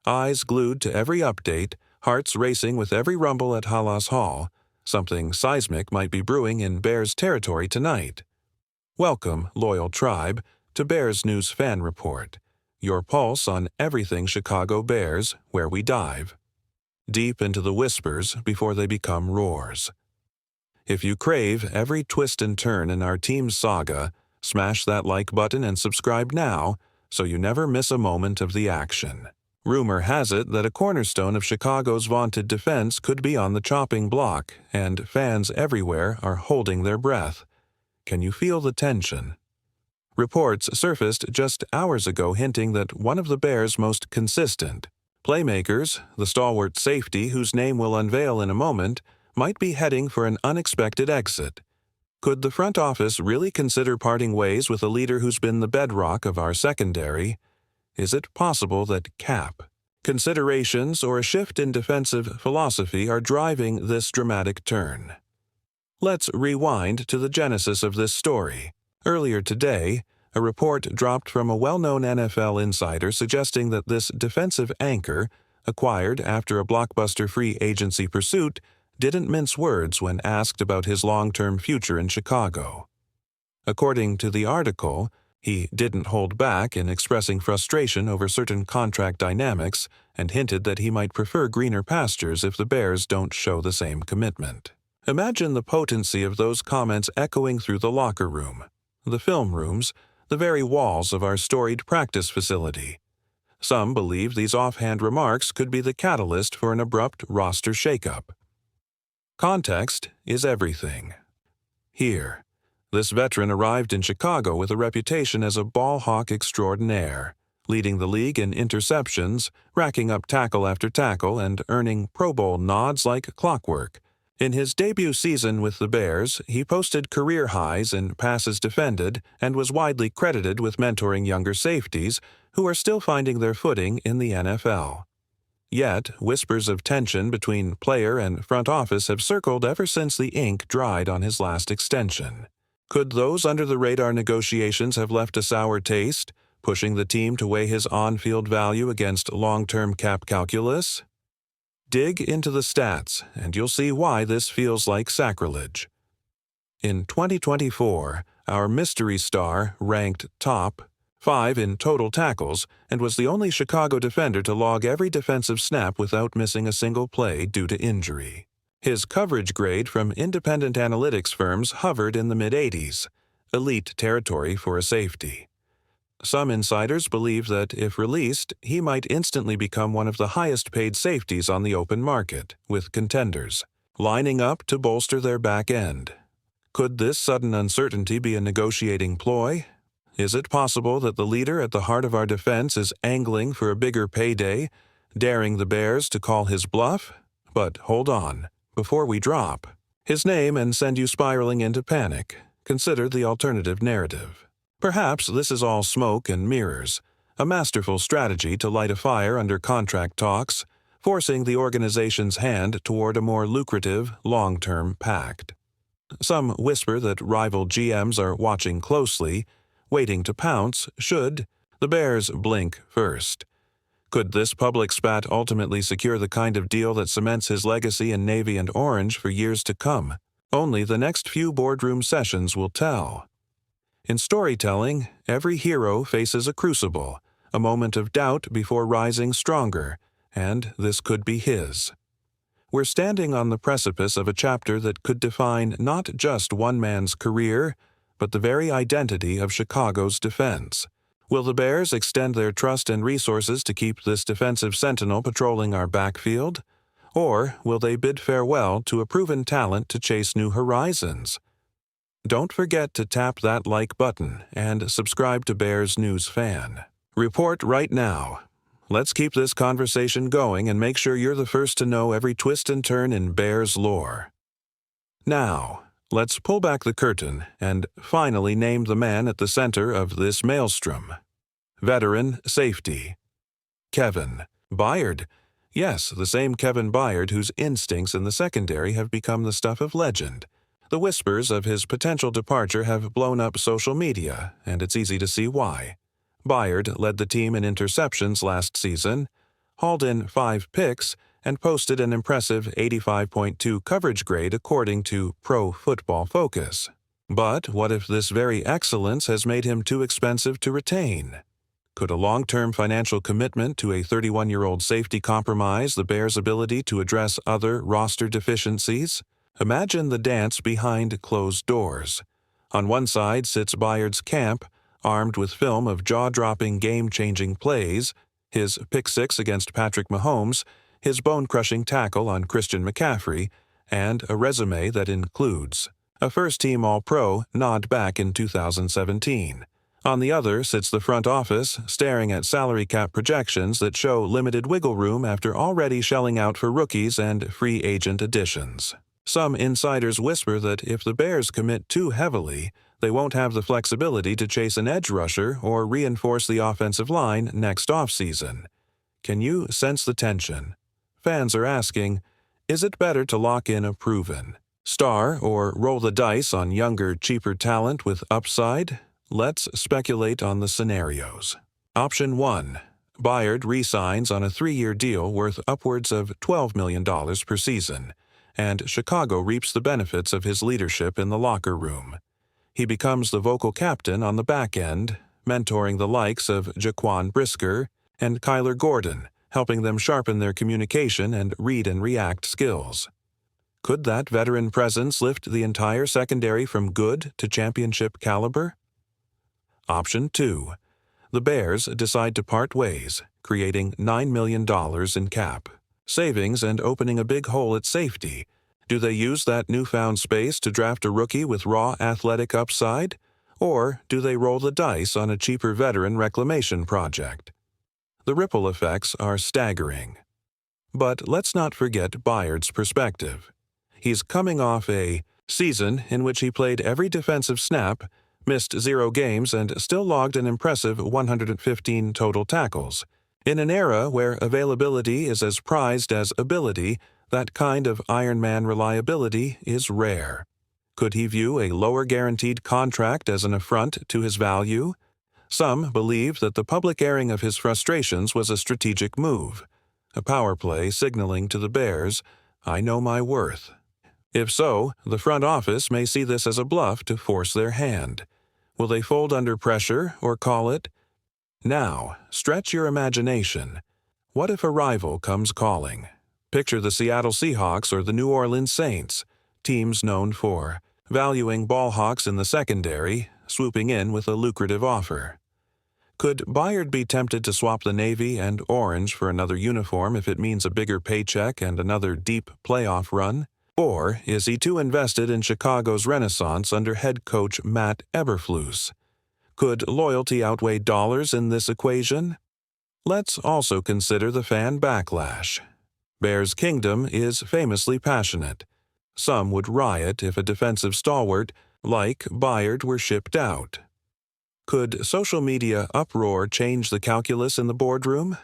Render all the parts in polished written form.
eyes glued to every update, hearts racing with every rumble at Halas Hall. Something seismic might be brewing in Bears territory tonight. Welcome, loyal tribe, to Bears News Fan Report, your pulse on everything Chicago Bears, where we dive deep into the whispers before they become roars. If you crave every twist and turn in our team's saga, smash that like button and subscribe now so you never miss a moment of the action. Rumor has it that a cornerstone of Chicago's vaunted defense could be on the chopping block, and fans everywhere are holding their breath. Can you feel the tension? Reports surfaced just hours ago hinting that one of the Bears' most consistent playmakers, the stalwart safety whose name we'll unveil in a moment, might be heading for an unexpected exit. Could the front office really consider parting ways with a leader who's been the bedrock of our secondary? Is it possible that cap considerations or a shift in defensive philosophy are driving this dramatic turn? Let's rewind to the genesis of this story. Earlier today, a report dropped from a well-known NFL insider suggesting that this defensive anchor, acquired after a blockbuster free agency pursuit, didn't mince words when asked about his long-term future in Chicago. According to the article, he didn't hold back in expressing frustration over certain contract dynamics and hinted that he might prefer greener pastures if the Bears don't show the same commitment. Imagine the potency of those comments echoing through the locker room, the film rooms, the very walls of our storied practice facility. Some believe these offhand remarks could be the catalyst for an abrupt roster shakeup. Context is everything. Here, this veteran arrived in Chicago with a reputation as a ball hawk extraordinaire, leading the league in interceptions, racking up tackle after tackle, and earning Pro Bowl nods like clockwork. In his debut season with the Bears, he posted career highs in passes defended and was widely credited with mentoring younger safeties who are still finding their footing in the NFL. Yet, whispers of tension between player and front office have circled ever since the ink dried on his last extension. Could those under-the-radar negotiations have left a sour taste, pushing the team to weigh his on-field value against long-term cap calculus? Dig into the stats, and you'll see why this feels like sacrilege. In 2024, our mystery star ranked top 5 in total tackles and was the only Chicago defender to log every defensive snap without missing a single play due to injury. His coverage grade from independent analytics firms hovered in the mid-80s, elite territory for a safety. Some insiders believe that, if released, he might instantly become one of the highest-paid safeties on the open market, with contenders lining up to bolster their back end. Could this sudden uncertainty be a negotiating ploy? Is it possible that the leader at the heart of our defense is angling for a bigger payday, daring the Bears to call his bluff? But hold on, before we drop his name and send you spiraling into panic, consider the alternative narrative. Perhaps this is all smoke and mirrors, a masterful strategy to light a fire under contract talks, forcing the organization's hand toward a more lucrative, long-term pact. Some whisper that rival GMs are watching closely, waiting to pounce should the Bears blink first. Could this public spat ultimately secure the kind of deal that cements his legacy in navy and orange for years to come? Only the next few boardroom sessions will tell. In storytelling, every hero faces a crucible, a moment of doubt before rising stronger, and this could be his. We're standing on the precipice of a chapter that could define not just one man's career, but the very identity of Chicago's defense. Will the Bears extend their trust and resources to keep this defensive sentinel patrolling our backfield? Or will they bid farewell to a proven talent to chase new horizons? Don't forget to tap that like button and subscribe to Bears News Fan. Report right now. Let's keep this conversation going and make sure you're the first to know every twist and turn in Bears lore. Now, let's pull back the curtain and finally name the man at the center of this maelstrom. Veteran safety. Kevin Byard. Yes, the same Kevin Byard whose instincts in the secondary have become the stuff of legend. The whispers of his potential departure have blown up social media, and it's easy to see why. Byard led the team in interceptions last season, hauled in 5 picks, and posted an impressive 85.2 coverage grade according to Pro Football Focus. But what if this very excellence has made him too expensive to retain? Could a long-term financial commitment to a 31-year-old safety compromise the Bears' ability to address other roster deficiencies? Imagine the dance behind closed doors. On one side sits Byard's camp, armed with film of jaw-dropping, game-changing plays, his pick-6 against Patrick Mahomes, his bone-crushing tackle on Christian McCaffrey, and a resume that includes a first-team All-Pro nod back in 2017. On the other sits the front office, staring at salary cap projections that show limited wiggle room after already shelling out for rookies and free agent additions. Some insiders whisper that if the Bears commit too heavily, they won't have the flexibility to chase an edge rusher or reinforce the offensive line next offseason. Can you sense the tension? Fans are asking, is it better to lock in a proven star or roll the dice on younger, cheaper talent with upside? Let's speculate on the scenarios. Option 1. Byard re-signs on a 3-year deal worth upwards of $12 million per season, and Chicago reaps the benefits of his leadership in the locker room. He becomes the vocal captain on the back end, mentoring the likes of Jaquan Brisker and Kyler Gordon, helping them sharpen their communication and read and react skills. Could that veteran presence lift the entire secondary from good to championship caliber? Option 2. The Bears decide to part ways, creating $9 million in cap savings and opening a big hole at safety. Do they use that newfound space to draft a rookie with raw athletic upside? Or do they roll the dice on a cheaper veteran reclamation project? The ripple effects are staggering. But let's not forget Byard's perspective. He's coming off a season in which he played every defensive snap, missed 0 games, and still logged an impressive 115 total tackles. In an era where availability is as prized as ability, that kind of Iron Man reliability is rare. Could he view a lower guaranteed contract as an affront to his value? Some believe that the public airing of his frustrations was a strategic move, a power play signaling to the Bears, "I know my worth." If so, the front office may see this as a bluff to force their hand. Will they fold under pressure or call it? Now, stretch your imagination. What if a rival comes calling? Picture the Seattle Seahawks or the New Orleans Saints, teams known for valuing ball hawks in the secondary, swooping in with a lucrative offer. Could Byard be tempted to swap the navy and orange for another uniform if it means a bigger paycheck and another deep playoff run? Or is he too invested in Chicago's renaissance under head coach Matt Eberflus? Could loyalty outweigh dollars in this equation? Let's also consider the fan backlash. Bears Kingdom is famously passionate. Some would riot if a defensive stalwart like Byard were shipped out. Could social media uproar change the calculus in the boardroom?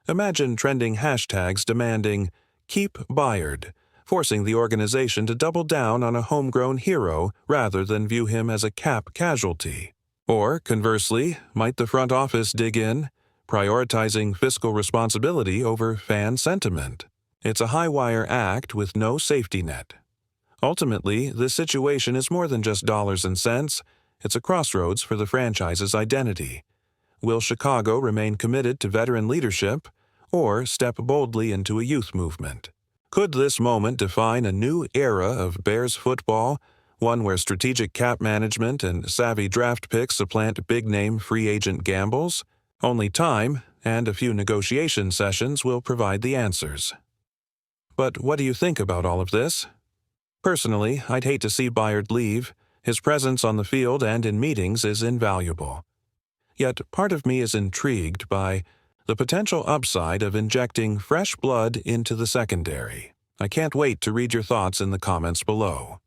Imagine trending hashtags demanding, "Keep Byard," forcing the organization to double down on a homegrown hero rather than view him as a cap casualty. Or, conversely, might the front office dig in, prioritizing fiscal responsibility over fan sentiment? It's a high-wire act with no safety net. Ultimately, this situation is more than just dollars and cents. It's a crossroads for the franchise's identity. Will Chicago remain committed to veteran leadership, or step boldly into a youth movement? Could this moment define a new era of Bears football, one where strategic cap management and savvy draft picks supplant big-name free agent gambles? Only time and a few negotiation sessions will provide the answers. But what do you think about all of this? Personally, I'd hate to see Byard leave. His presence on the field and in meetings is invaluable. Yet part of me is intrigued by the potential upside of injecting fresh blood into the secondary. I can't wait to read your thoughts in the comments below.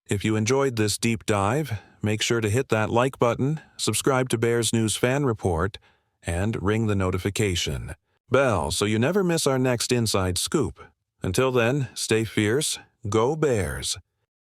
If you enjoyed this deep dive, make sure to hit that like button, subscribe to Bears News Fan Report, and ring the notification bell so you never miss our next inside scoop. Until then, stay fierce, go Bears.